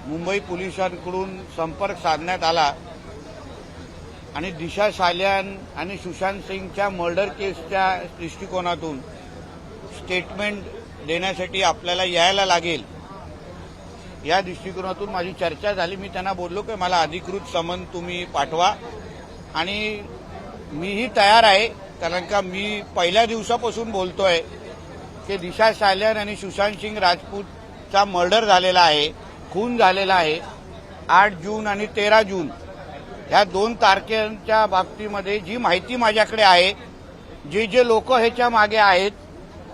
मुंबई पोलिसांकडून संपर्क साधण्यात आला आणि दिशा सालियान आणि सुशांत सिंगच्या मर्डर केसच्या दृष्टिकोनातून स्टेटमेंट देण्यासाठी आपल्याला यायला लागेल या दृष्टिकोनातून माझी चर्चा झाली। मी त्यांना बोललो की मला अधिकृत समन तुम्ही पाठवा आणि मीही तयार आहे, कारण का मी पहिल्या दिवसापासून बोलतोय की दिशा सालियान आणि सुशांत सिंग राजपूतचा मर्डर झालेला आहे, खून झालेला आहे। 8 जून आणि 13 जून ह्या 2 तारखेच्या बाबतीमध्ये जी माहिती माझ्याकडे आहे, जे लोक ह्याच्या मागे आहेत,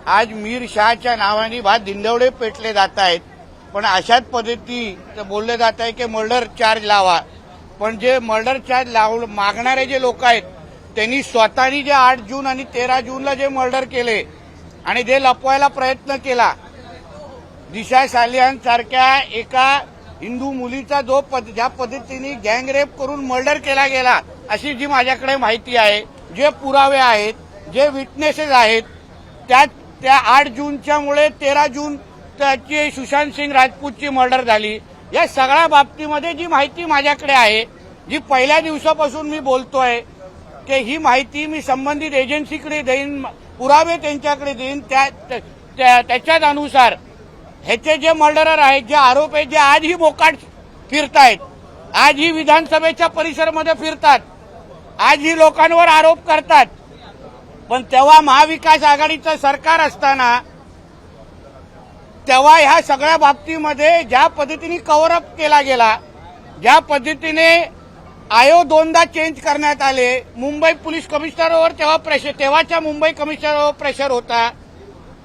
आज मीर शाहच्या नावाने भात दिंडवडे पेटले जात आहेत, पण अशाच पद्धती बोलले जात आहे की मर्डर चार्ज लावा, पण जे मर्डर चार्ज मागणारे जे लोक आहेत त्यांनी स्वतःनी जे 8 जून आणि 13 जूनला जे मर्डर केले आणि जे लपवायला प्रयत्न केला, दिशा सालियान सारख्या एका हिंदू मुलीचा ज्या पद्धतीने गँगरेप करून मर्डर केला गेला, अशी जी माझ्याकडे माहिती आहे, जे पुरावे आहेत, जे विटनेसेस आहेत, त्या 8 जूनच्या मुळे 13 जून त्याची सुशांत सिंग राजपूतची मर्डर झाली, या सगळ्या बाबतीमध्ये जी माहिती माझ्याकडे आहे, जी पहिल्या दिवसापासून मी बोलतोय की ही माहिती मी संबंधित एजन्सीकडे देईन, पुरावे त्यांच्याकडे देईन, त्याच्याच अनुसार ह्याचे जे मर्डरर आहेत, जे आरोप आहेत, जे आजही मोकाट फिरतायत, आजही विधानसभेच्या परिसरामध्ये फिरतात, आजही लोकांवर आरोप करतात, पण तेव्हा महाविकास आघाडीचं सरकार असताना तेव्हा ह्या सगळ्या बाबतीमध्ये ज्या पद्धतीने कव्हर अप केला गेला, ज्या पद्धतीने आयोग 2दा चेंज करण्यात आले, मुंबई पोलीस कमिशनरवर तेव्हाच्या मुंबई कमिशनरवर प्रेशर होता,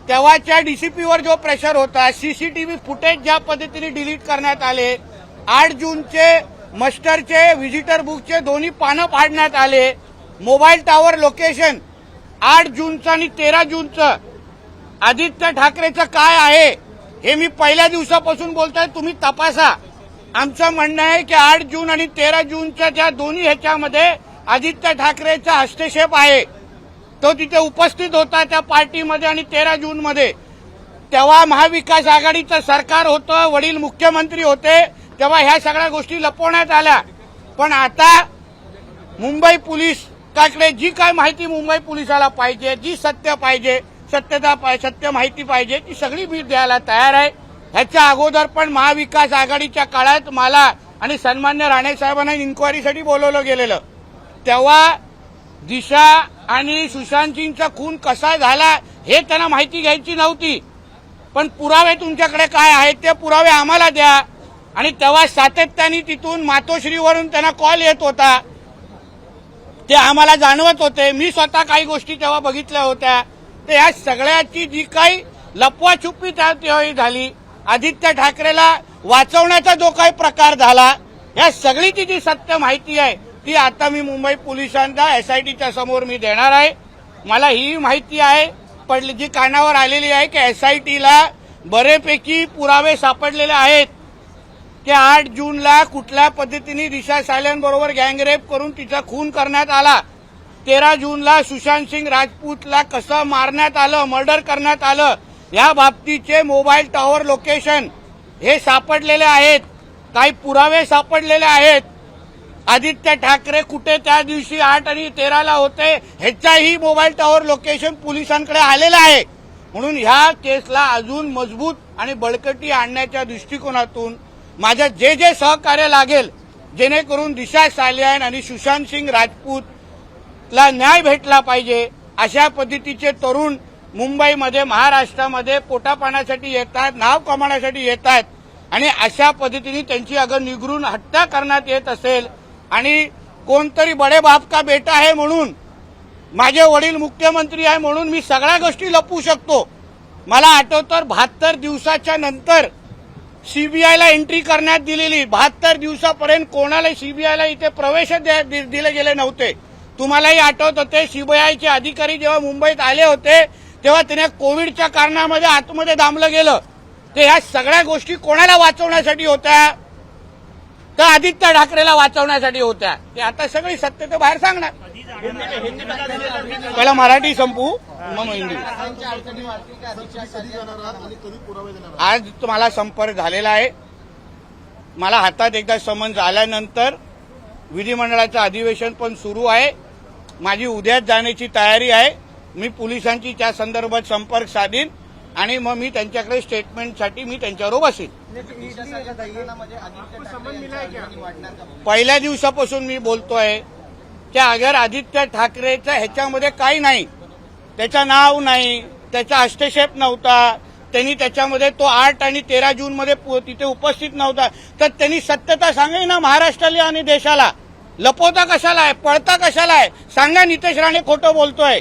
तेव्हाच्या डीसीपीवर जो प्रेशर होता, सीसीटीव्ही फुटेज ज्या पद्धतीने डिलीट करण्यात आले, 8 जूनचे मस्टरचे व्हिजिटर बुकचे दोन्ही पानं पाडण्यात आले, मोबाईल टॉवर लोकेशन 8 जूनचं आणि 13 जूनचं आदित्य ठाकरेचं काय आहे हे मी पहिल्या दिवसापासून बोलतोय, तुम्ही तपासा। आमचं म्हणणं आहे की 8 जून आणि 13 जूनच्या ज्या दोन्ही ह्याच्यामध्ये आदित्य ठाकरेचा हस्तक्षेप आहे, तो तिथे उपस्थित होता त्या पार्टीमध्ये, आणि 13 जूनमध्ये तेव्हा महाविकास आघाडीचं सरकार होतं, वडील मुख्यमंत्री होते, तेव्हा ह्या सगळ्या गोष्टी लपवण्यात आल्या। पण आता मुंबई पोलिसांकडे जी काय माहिती मुंबई पोलिसाला पाहिजे, जी सत्य पाहिजे, सत्य माहिती पाहिजे, ती सगळी मी द्यायला तयार आहे। ह्याच्या अगोदर पण महाविकास आघाडीच्या काळात मला आणि सन्मान्य राणे साहेबांना इन्क्वायरीसाठी बोलवलं गेलेलं, तेव्हा दिशा आणि सुशांत सिंगचा खून कसा झाला हे त्यांना माहिती घ्यायची नव्हती, पण पुरावे तुमच्याकडे काय आहेत ते पुरावे आम्हाला द्या। आणि तेव्हा सातत्याने तिथून मातोश्रीवरून त्यांना कॉल येत होता, ते आम्हाला जाणवत होते, मी स्वतः काही गोष्टी तेव्हा बघितल्या होत्या। तर या सगळ्याची जी काही लपवाछुपी त्यावेळी झाली, आदित्य ठाकरेला वाचवण्याचा जो काही प्रकार झाला, या सगळीची जी सत्य माहिती आहे ती आता मी मुंबई पोलिसांच्या एसआयटीच्या समोर मी देणार आहे। मला ही माहिती आहे जी कानावर आलेली आहे की एसआयटीला बरेपैकी पुरावे सापडलेले आहेत की 8 जूनला कुठल्या पद्धतीने दिशा सालियान बरोबर गँगरेप करून तिचा खून करण्यात आला, 13 जूनला सुशांत सिंग राजपूतला कसं मारण्यात आलं, मर्डर करण्यात आलं, या बाबतीचे मोबाईल टॉवर लोकेशन हे सापडलेले आहेत, काही पुरावे सापडलेले आहेत, आदित्य ठाकरे कुठे त्या दिवशी 8 आणि 13ला होते ह्याचाही मोबाईल टॉवर लोकेशन पोलिसांकडे आलेलं आहे। म्हणून ह्या केसला अजून मजबूत आणि बळकटी आणण्याच्या दृष्टिकोनातून माझं जे सहकार्य लागेल, जेणेकरून दिशा सालियान आणि सुशांत सिंग राजपूतला न्याय भेटला पाहिजे, अशा पद्धतीचे तरुण मुंबईमध्ये महाराष्ट्रामध्ये पोटापाण्यासाठी येतात, नाव कमावण्यासाठी येतात, आणि अशा पद्धतीने त्यांची अगर निगरून हत्या करण्यात येत असेल आणि कोणतरी बडे बाप का बेटा आहे म्हणून, माझे वडील मुख्यमंत्री आहे म्हणून मी सगळ्या गोष्टी लपवू शकतो। मला आठवतं 72 दिवसाच्या नंतर सीबीआयला एंट्री करण्यात दिलेली, 72 दिवसापर्यंत कोणाला सीबीआयला इथे प्रवेश दिले गेले नव्हते। तुम्हालाही आठवत होते सीबीआयचे अधिकारी जेव्हा मुंबईत आले होते तेव्हा त्याने कोविडच्या कारणामध्ये आतमध्ये दामलं गेलं, ते ह्या सगळ्या गोष्टी कोणाला वाचवण्यासाठी होत्या, तर आदित्य ठाकरेला वाचवण्यासाठी होत्या। ते आता सगळी सत्य तर बाहेर सांगणार। पहिला मराठी संपू मग हिंदी। आज तुम्हाला संपर्क झालेला आहे, मला हातात एकदा समन्स आल्यानंतर विधिमंडळाचं अधिवेशन पण सुरू आहे. माझी उद्याच जाण्याची तयारी आहे. मी पोलिसांची त्या संदर्भात संपर्क साधीन आणि मग मी त्यांच्याकडे स्टेटमेंटसाठी मी त्यांच्याबरोबर बसेन. पहिल्या दिवसापासून मी बोलतोय की अगर आदित्य ठाकरेचं ह्याच्यामध्ये काही नाही, त्याचं नाव नाही, त्याचा हस्तक्षेप नव्हता, त्यांनी त्याच्यामध्ये तो 8 आणि 13 जूनमध्ये तिथे उपस्थित नव्हता, तर त्यांनी सत्यता सांगावी ना महाराष्ट्राला आणि देशाला. लपवता कशाला आहे, पळता कशाला आहे? सांगा नितेश राणे खोटं बोलतोय,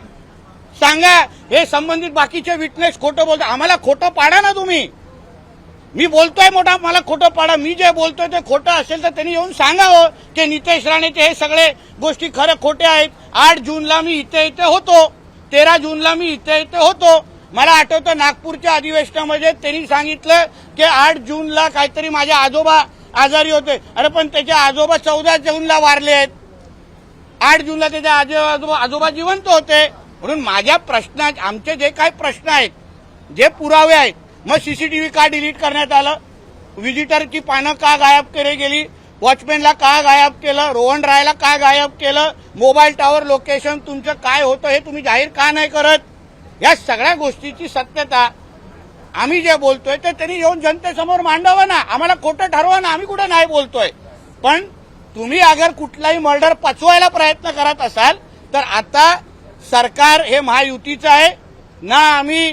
सांगा हे संबंधित बाकीचे विटनेस खोटं बोलतोय. आम्हाला खोटं पाडा ना तुम्ही. मी बोलतोय मोठा, मला खोटं पाडा. मी जे बोलतोय ते खोटं असेल तर त्यांनी येऊन सांगावं की नितेश राणेचे हे सगळे गोष्टी खरं खोटे आहेत. 8 जूनला मी इथे होतो, 13 जूनला मी इथे होतो. मला आठवतं नागपूरच्या अधिवेशनामध्ये त्यांनी सांगितलं की 8 जूनला काहीतरी माझे आजोबा आजारी होते. अरे पण त्याचे आजोबा 14 जूनला वारले आहेत. 8 जूनला त्याचे आजोबा जिवंत होते. म्हणून माझ्या प्रश्नात आमचे जे काही प्रश्न आहेत, जे पुरावे आहेत, मग सीसीटीव्ही का डिलीट करण्यात आलं, व्हिजिटरची पानं का गायब केली गेली, वॉचमॅनला का गायब केलं, रोहन रायला का गायब केलं, मोबाईल टॉवर लोकेशन तुमचं काय होतं हे तुम्ही जाहीर का नाही करत. या सगळ्या गोष्टीची सत्यता आम्ही जे बोलतोय ते त्यांनी येऊन जनतेसमोर मांडावं ना. आम्हाला खोटं ठरवा ना, आम्ही कुठं नाही बोलतोय. पण तुम्ही अगर कुठलाही मर्डर पचवायला प्रयत्न करत असाल तर आता सरकार हे महायुतीचं आहे ना. आम्ही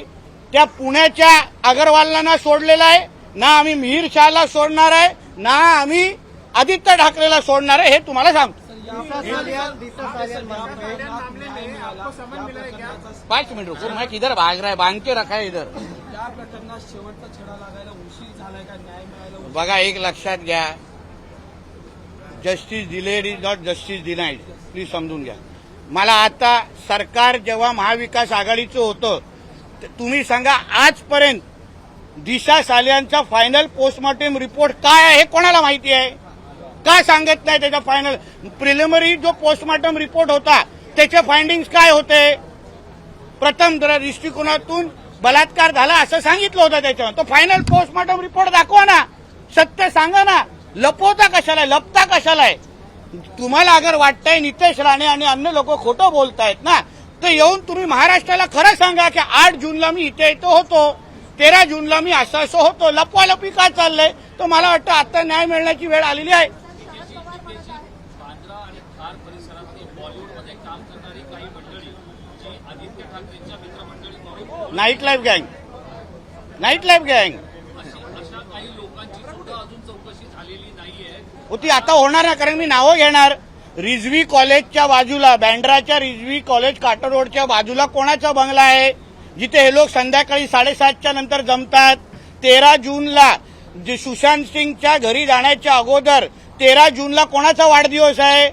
त्या पुण्याच्या अगरवालला सोडलेला आहे ना, आम्ही मिहीर शहाला सोडणार आहे ना, आम्ही आदित्य ठाकरेला सोडणार आहे. हे तुम्हाला सांगतो. 5 मिनट रुको, मैं किधर भाग रहा है, बांध के रखा है इधर. त्या प्रकरणात शेवटचा छडा लागायला उशीर झालाय का, न्याय मिळायला बघा, एक लक्षात घ्या, justice delayed is not justice denied. Please समजून घ्या. मला आता सरकार जेव्हा महाविकास आघाडीचं होतं, तुम्ही सांगा आजपर्यंत दिशा सालियांचा फायनल पोस्टमॉर्टम रिपोर्ट काय आहे हे कोणाला माहिती आहे? का सांगत नाही त्याचा फायनल? प्रिलिमिनरी जो पोस्टमॉर्टम रिपोर्ट होता त्याचे फाइंडिंग्स काय होते? प्रथम दृष्टिकोनातून बलात्कार झाला असं सांगितलं होतं त्याच्यावर. तो फायनल पोस्टमॉर्टम रिपोर्ट दाखवा ना, सत्य सांगा ना. लपवता कशाला, लपता कशाला आहे? तुम्हाला अगर वाटतंय नितेश राणे आणि अन्य लोक खोटं बोलतायत ना, तर येऊन तुम्ही महाराष्ट्राला खरं सांगा की 8 जूनला मी इथे होतो, 13 जूनला मी असं होतो. लपवालपी काय चाललंय? तर मला वाटतं आता न्याय मिळण्याची वेळ आलेली आहे. नाईट लाईफ गँग, नाईट लाईफ गँग होती. आता होणार ना, कारण मी नावं घेणार. रिझवी कॉलेजच्या बाजूला, बँड्राच्या रिझवी कॉलेज काटर रोडच्या बाजूला कोणाचा बंगला आहे जिथे हे लोक संध्याकाळी 7:30च्या नंतर जमतात? 13 जूनला जे सुशांत सिंगच्या घरी जाण्याच्या अगोदर 13 जूनला कोणाचा वाढदिवस आहे?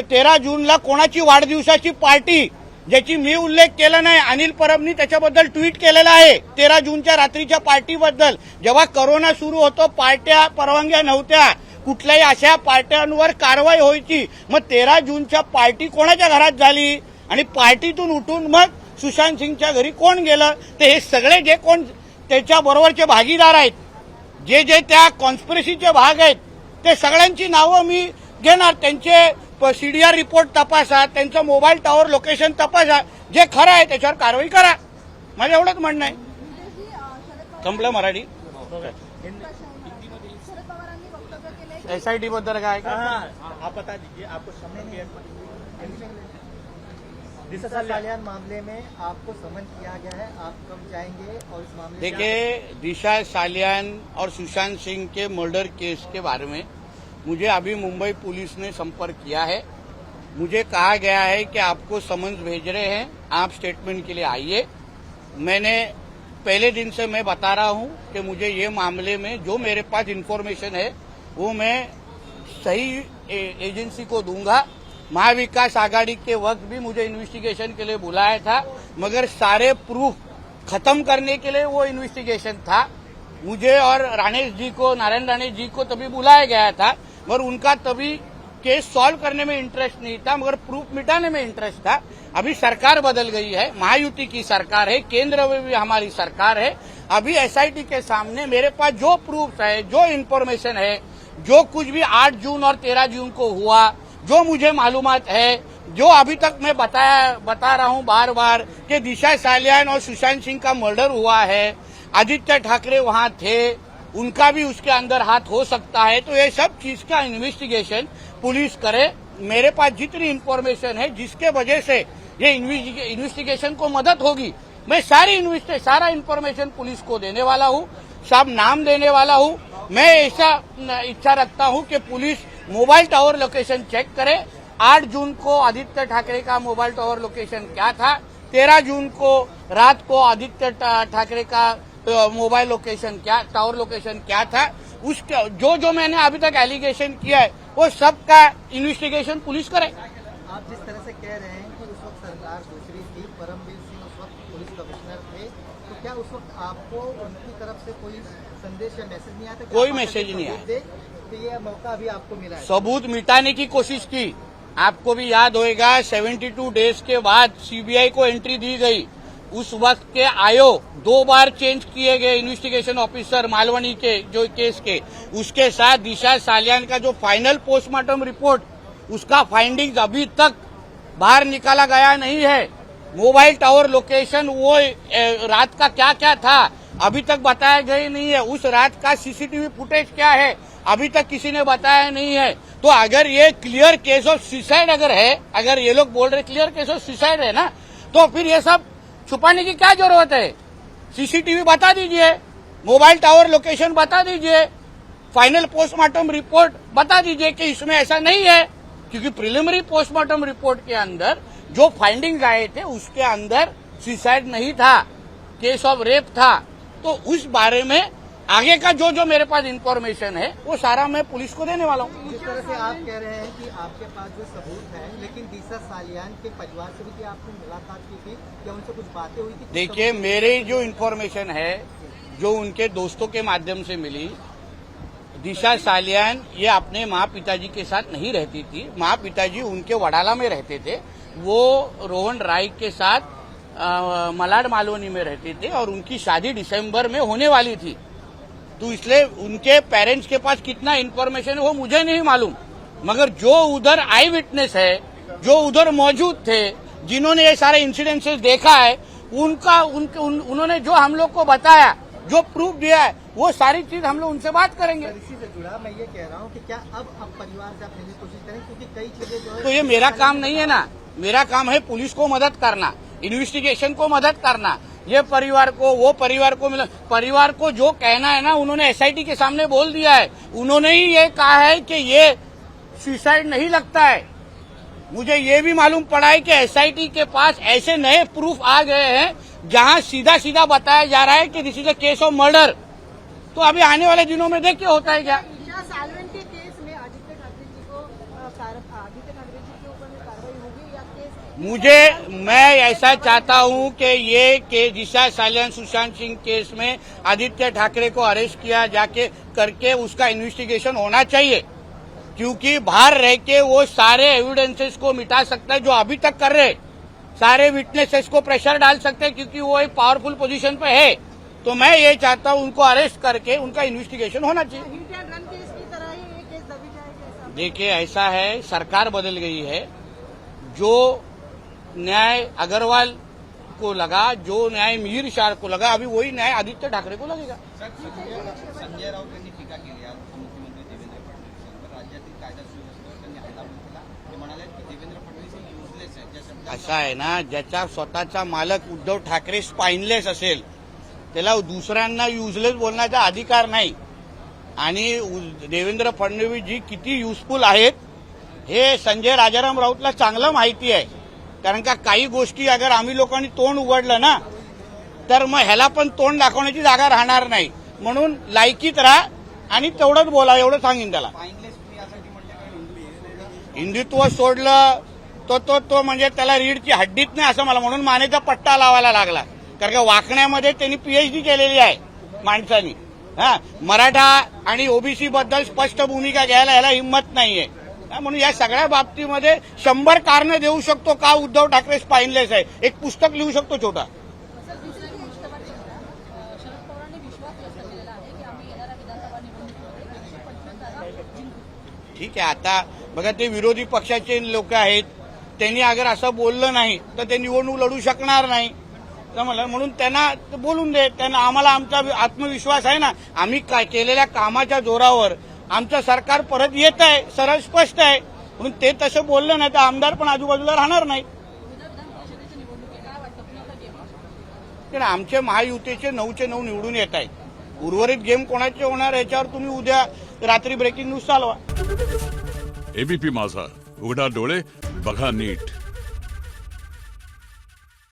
13 जूनला कोणाची वाढदिवसाची पार्टी ज्याची मी उल्लेख केला नाही, अनिल परबनी त्याच्याबद्दल ट्विट केलेला आहे 13 जूनच्या रात्रीच्या पार्टीबद्दल. जेव्हा कोरोना सुरू होतो, पार्ट्या परवानग्या नव्हत्या, कुठल्याही अशा पार्ट्यांवर कारवाई व्हायची. मग 13 जूनच्या पार्टी कोणाच्या घरात झाली आणि पार्टीतून उठून मग सुशांत सिंगच्या घरी कोण गेलं? ते हे सगळे जे कोण त्याच्याबरोबरचे भागीदार आहेत, जे जे त्या कॉन्स्पिरसीचे भाग आहेत, ते सगळ्यांची नावं मी घेणार. त्यांचे सीडीआर रिपोर्ट तपासा, त्यांचं मोबाईल टॉवर लोकेशन तपासा, जे खरं आहे त्याच्यावर कारवाई करा. माझं एवढंच म्हणणं आहे. संपलं मराठी. एसआयटी बद्दल काय आप बता दीजिए, आपको समन दिशा सालियान मामले में आपको समन किया गया है, आप कब जाएंगे और इस मामले? देखिए, दिशा सालियान और सुशांत सिंह के मर्डर केस के बारे में मुझे अभी मुंबई पुलिस ने संपर्क किया है. मुझे कहा गया है कि आपको समन्स भेज रहे हैं, आप स्टेटमेंट के लिए आइए. मैंने पहले दिन से मैं बता रहा हूं कि मुझे ये मामले में जो मेरे पास इन्फॉर्मेशन है वो मैं सही एजेंसी को दूंगा. महाविकास आघाड़ी के वक्त भी मुझे इन्वेस्टिगेशन के लिए बुलाया था, मगर सारे प्रूफ खत्म करने के लिए वो इन्वेस्टिगेशन था. मुझे और राणेश जी को, नारायण राणे जी को तभी बुलाया गया था, मगर उनका तभी केस सॉल्व करने में इंटरेस्ट नहीं था, मगर प्रूफ मिटाने में इंटरेस्ट था. अभी सरकार बदल गई है, महायुति की सरकार है, केंद्र में भी हमारी सरकार है. अभी एसआईटी के सामने मेरे पास जो प्रूफ है, जो इन्फॉर्मेशन है, जो कुछ भी 8 जून और 13 जून को हुआ, जो मुझे मालूमात है, जो अभी तक मैं बता रहा हूं बार बार कि दिशा सालियान और सुशांत सिंह का मर्डर हुआ है, आदित्य ठाकरे वहां थे, उनका भी उसके अंदर हाथ हो सकता है। तो ये सब चीज का इन्वेस्टिगेशन पुलिस करे। मेरे पास जितनी इन्फॉर्मेशन है जिसके वजह से ये इन्वेस्टिगेशन को मदद होगी, मैं सारा इन्फॉर्मेशन पुलिस को देने वाला हूं, सब नाम देने वाला हूं। मैं ऐसा इच्छा रखता हूं कि police mobile tower location check करे। 8 जून को आदित्य ठाकरे का मोबाइल टावर लोकेशन क्या था, 13 जून को रात को आदित्य ठाकरे का मोबाइल लोकेशन क्या, टावर लोकेशन क्या था, उसका जो मैंने अभी तक एलिगेशन किया है वो सब का इन्वेस्टिगेशन पुलिस करे। आप जिस तरह से कह रहे हैं कि उस वक्त सरकार दूसरी थी, परमवीर सिंह उस वक्त पुलिस कमिश्नर थे, तो क्या उस वक्त आपको उनकी तरफ से कोई संदेश या मैसेज नहीं आया था? कोई मैसेज नहीं आया। तो ये मौका अभी आपको मिला है। सबूत मिटाने की कोशिश की। आपको भी याद होएगा 72 डेज के बाद सीबीआई को एंट्री दी गई। उस वक्त के आयो 2 बार चेंज किए गए इन्वेस्टिगेशन ऑफिसर मालवनी के जो केस के, उसके साथ दिशा सालियान का जो फाइनल पोस्टमार्टम रिपोर्ट, उसका फाइंडिंग्स अभी तक बाहर निकाला गया नहीं है। मोबाइल टावर लोकेशन वो रात का क्या क्या था अभी तक बताया गया नहीं है। उस रात का सीसीटीवी फुटेज क्या है अभी तक किसी ने बताया नहीं है। तो अगर ये क्लियर केस ऑफ सुसाइड अगर है, अगर ये लोग बोल रहे क्लियर केस ऑफ सुसाइड है ना, तो फिर ये सब छुपाने की क्या जरूरत है? सीसीटीवी बता दीजिए, मोबाइल टावर लोकेशन बता दीजिए, फाइनल पोस्टमार्टम रिपोर्ट बता दीजिए कि इसमें ऐसा नहीं है। क्योंकि प्रिलिमिनरी पोस्टमार्टम रिपोर्ट के अंदर जो फाइंडिंग्स आए थे उसके अंदर सुसाइड नहीं था, केस ऑफ रेप था। तो उस बारे में आगे का जो मेरे पास इन्फॉर्मेशन है वो सारा मैं पुलिस को देने वाला हूँ। जिस तरह से आप कह रहे हैं कि आपके पास जो सबूत है, लेकिन दिशा सालियान के परिवार से भी आपने मुलाकात की थी या उनसे कुछ बातें हुई थी? देखिए, मेरे जो इन्फॉर्मेशन है, जो उनके दोस्तों के माध्यम से मिली, दिशा सालियान ये अपने माँ पिताजी के साथ नहीं रहती थी। माँ पिताजी उनके वडाला में रहते थे, वो रोहन राय के साथ मलाड मालवनी में रहते थे और उनकी शादी दिसंबर में होने वाली थी। तो इसलिए उनके पेरेंट्स के पास कितना इन्फॉर्मेशन है वो मुझे नहीं मालूम, मगर जो उधर आई विटनेस है, जो उधर मौजूद थे, जिन्होंने ये सारे इंसिडेंसेस देखा है, उन्होंने जो हम लोग को बताया, जो प्रूफ दिया है, वो सारी चीज हम लोग उनसे बात करेंगे। इसी से जुड़ा मैं ये कह रहा हूँ कि क्या अब परिवार से आप मिलने की कोशिश करें, क्योंकि कई चीजें जो है तो ये मेरा काम नहीं है ना। मेरा काम है पुलिस को मदद करना, इन्वेस्टिगेशन को मदद करना। ये परिवार को, वो परिवार को मिला, परिवार को जो कहना है ना, उन्होंने एसआईटी के सामने बोल दिया है। उन्होंने ही ये कहा है कि ये सुसाइड नहीं लगता है। मुझे ये भी मालूम पड़ा है कि एसआईटी के पास ऐसे नए प्रूफ आ गए हैं जहां सीधा सीधा बताया जा रहा है कि this is a case of murder. तो अभी आने वाले दिनों में देखिए होता है क्या। दिशा सालियान के केस में आदित्य ठाकरे जी के ऊपर में कार्रवाई होगी या केस? मैं ऐसा चाहता हूं कि ये के दिशा सालियान सुशांत सिंह केस में आदित्य ठाकरे को अरेस्ट किया जाके करके उसका इन्वेस्टिगेशन होना चाहिए, क्योंकि बाहर रह के वो सारे एविडेंसेस को मिटा सकता है जो अभी तक कर रहे, सारे विटनेसेस को प्रेशर डाल सकते हैं, क्योंकि वो एक पावरफुल पोजीशन पे है। तो मैं ये चाहता हूं उनको अरेस्ट करके उनका इन्वेस्टिगेशन होना चाहिए। हिट एंड रन केस की तरह ही ये केस दबी जाएगा? देखिए, ऐसा है, सरकार बदल गई है। जो न्याय अग्रवाल को लगा, जो न्याय मिहिर शाह को लगा, अभी वही न्याय आदित्य ठाकरे को लगेगा। संजय राऊत यांनी टीका केली आज मुख्यमंत्री देवेंद्र फडणवीस यांच्यावर. राज्यातील कायदा सुव्यवस्थेवर त्यांनी हल्लाबोल केला. ते म्हणाले की देवेंद्र फडणवीस हे युजलेस आहे. ज्या शब्दात असा आहे ना, ज्याचा स्वतःचा मालक उद्धव ठाकरे स्पाइनलेस असेल त्याला दुसऱ्यांना युजलेस बोलण्याचा अधिकार नाही. आणि देवेंद्र फडणवीस जी किती युजफुल आहेत हे संजय राजाराम राऊतला चांगलं माहिती आहे. कारण का काही गोष्टी अगर आम्ही लोकांनी तोंड उघडलं ना, तर मग ह्याला पण तोंड दाखवण्याची जागा राहणार नाही. म्हणून लायकीत राहा आणि तेवढंच बोला, एवढं सांगेन त्याला. स्पाइनलेस तुम्ही यासाठी म्हणले का हिंदुत्व सोडलं तो म्हणजे त्याला रीढची हड्डीत नाही असं मला, म्हणून मानेचा पट्टा लावायला लागला. कारण का वाकण्यामध्ये त्यांनी पीएचडी केलेली आहे माणसानी. मराठा आणि ओबीसी बद्दल स्पष्ट भूमिका घ्यायला ह्याला हिंमत नाहीये. म्हणून या सगळ्या बाबतीमध्ये 100 कारणं देऊ शकतो का उद्धव ठाकरे स्पाइनलेस आहे. एक पुस्तक लिहू शकतो छोटा. सर, दुसरी गोष्ट शरद पवार ठीक आहे, आता बघा ते विरोधी पक्षाचे लोक आहेत, त्यांनी अगर असं बोललं नाही तर ते निवडणूक लढू शकणार नाही. समजलं, म्हणून त्यांना बोलून दे. त्यांना आम्हाला आमचा आत्मविश्वास आहे ना, आम्ही काय केलेल्या कामाच्या जोरावर आमचं सरकार परत येत आहे, सरळ स्पष्ट आहे. म्हणून ते तसं बोललं नाही तर आमदार पण आजूबाजूला राहणार नाही. कारण आमचे महायुतीचे 9चे 9 निवडून येत आहेत. उर्वरित गेम कोणाचे होणार याच्यावर तुम्ही उद्या रात्री ब्रेकिंग न्यूज चालवा. एबीपी माझा, उघडा डोळे बघा नीट.